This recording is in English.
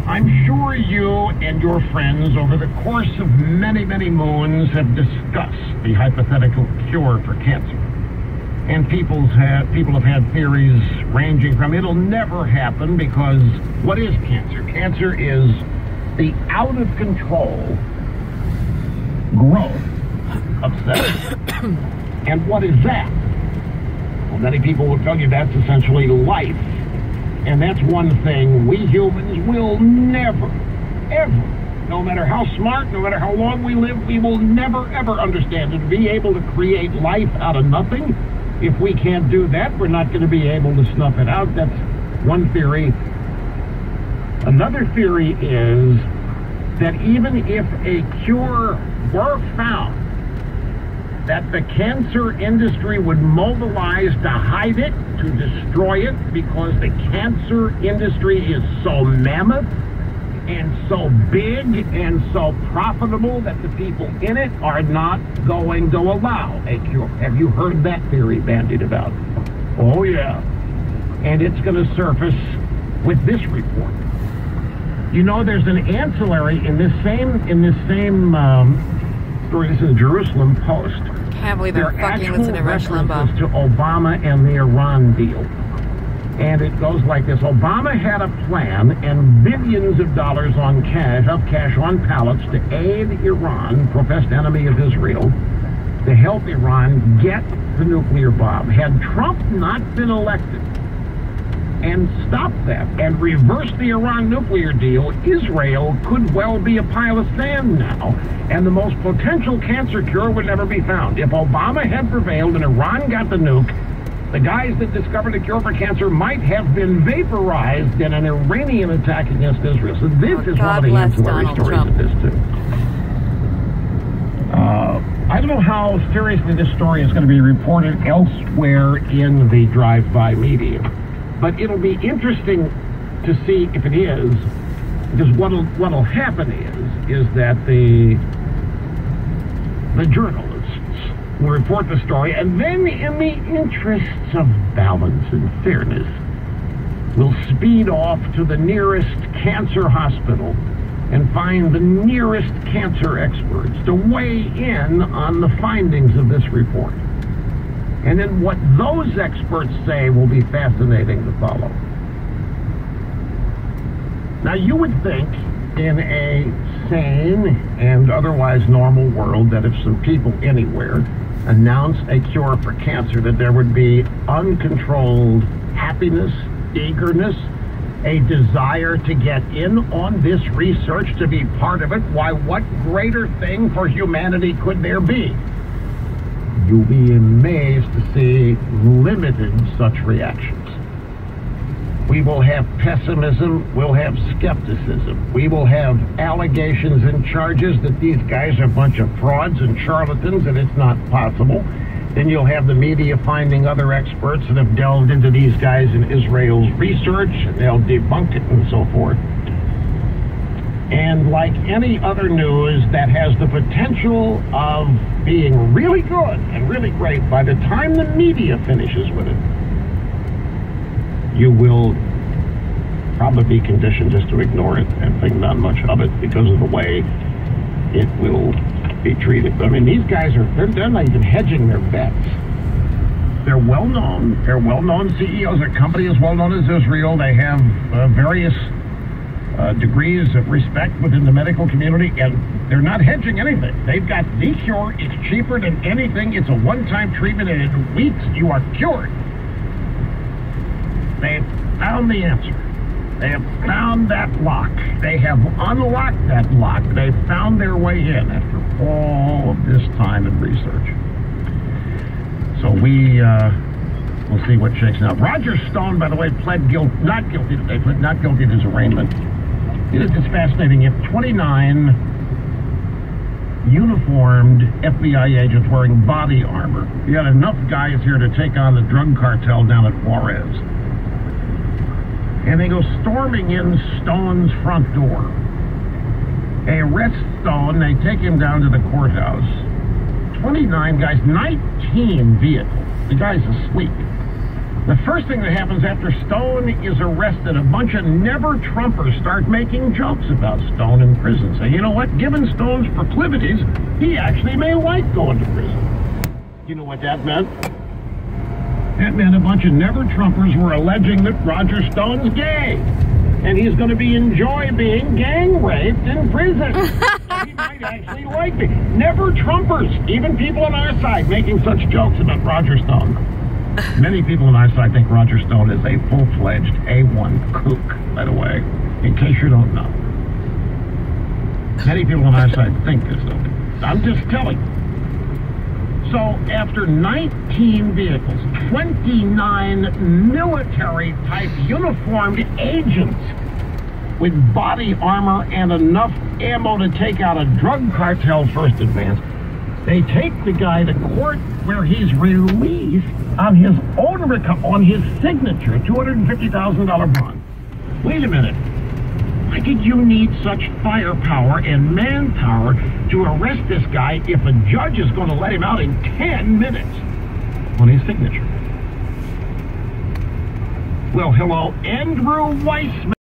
I'm sure you and your friends over the course of many, many moons have discussed the hypothetical cure for cancer. And people have had theories ranging from it'll never happen because what is cancer? Cancer is the out-of-control growth of cells. And what is that? Well, many people will tell you that's essentially life. And that's one thing we humans will never, ever, no matter how smart, no matter how long we live, we will never, ever understand it. To be able to create life out of nothing, if we can't do that, we're not going to be able to snuff it out. That's one theory. Another theory is that even if a cure were found, that the cancer industry would mobilize to hide it, to destroy it, because the cancer industry is so mammoth and so big and so profitable that the people in it are not going to allow a cure. Have you heard that theory bandied about? Oh yeah. And it's going to surface with this report. You know, there's an ancillary in this same story. This is the Jerusalem Post. Can't believe I'm fucking listening to Rush Limbaugh. To Obama and the Iran deal. And it goes like this. Obama had a plan and billions of dollars on cash on pallets to aid Iran, professed enemy of Israel, to help Iran get the nuclear bomb. Had Trump not been elected and stopped that and reversed the Iran nuclear deal, Israel could well be a pile of sand now, and the most potential cancer cure would never be found. If Obama had prevailed and Iran got the nuke, the guys that discovered a cure for cancer might have been vaporized in an Iranian attack against Israel. So this is one of the ancillary stories of this, too. I don't know how seriously this story is going to be reported elsewhere in the drive-by media, but it'll be interesting to see if it is, because what'll happen is that the journalists will report the story, and then in the interests of balance and fairness, will speed off to the nearest cancer hospital and find the nearest cancer experts to weigh in on the findings of this report. And then what those experts say will be fascinating to follow. Now, you would think in a sane and otherwise normal world that if some people anywhere announced a cure for cancer, that there would be uncontrolled happiness, eagerness, a desire to get in on this research, to be part of it. Why, what greater thing for humanity could there be? You'll be amazed to see limited such reactions. We will have pessimism, we'll have skepticism, we will have allegations and charges that these guys are a bunch of frauds and charlatans and it's not possible. Then you'll have the media finding other experts that have delved into these guys in Israel's research, and they'll debunk it and so forth. And like any other news that has the potential of being really good and really great, by the time the media finishes with it, you will probably be conditioned just to ignore it and think not much of it because of the way it will be treated. I mean, these guys they're not even hedging their bets. They're well-known. They're well-known CEOs. Their company is well-known as Israel. They have various degrees of respect within the medical community, and they're not hedging anything. They've got the cure. It's cheaper than anything. It's a one-time treatment, and in weeks you are cured. They've found the answer. They have found that lock. They have unlocked that lock. They've found their way in after all of this time and research. So we will see what shakes out. Roger Stone, by the way, pled not guilty today, pled not guilty to his arraignment. It's fascinating. If 29 uniformed FBI agents wearing body armor, you had enough guys here to take on the drug cartel down at Juarez. And they go storming in Stone's front door. They arrest Stone, they take him down to the courthouse. 29 guys, 19 vehicles. The guy's asleep. The first thing that happens after Stone is arrested, a bunch of never-Trumpers start making jokes about Stone in prison. Say, you know what, given Stone's proclivities, he actually may like going to prison. You know what that meant? That meant a bunch of never-Trumpers were alleging that Roger Stone's gay. And he's going to enjoy being gang raped in prison. He might actually like me. Never-Trumpers, even people on our side, making such jokes about Roger Stone. Many people on our side think Roger Stone is a full-fledged A1 kook, by the way, in case you don't know. Many people on our side think this, though. I'm just telling you. So, after 19 vehicles, 29 military-type uniformed agents with body armor and enough ammo to take out a drug cartel first advance, they take the guy to court where he's released on his own on his signature, $250,000 bond. Wait a minute. Why did you need such firepower and manpower to arrest this guy if a judge is going to let him out in 10 minutes on his signature? Well, hello, Andrew Weissman.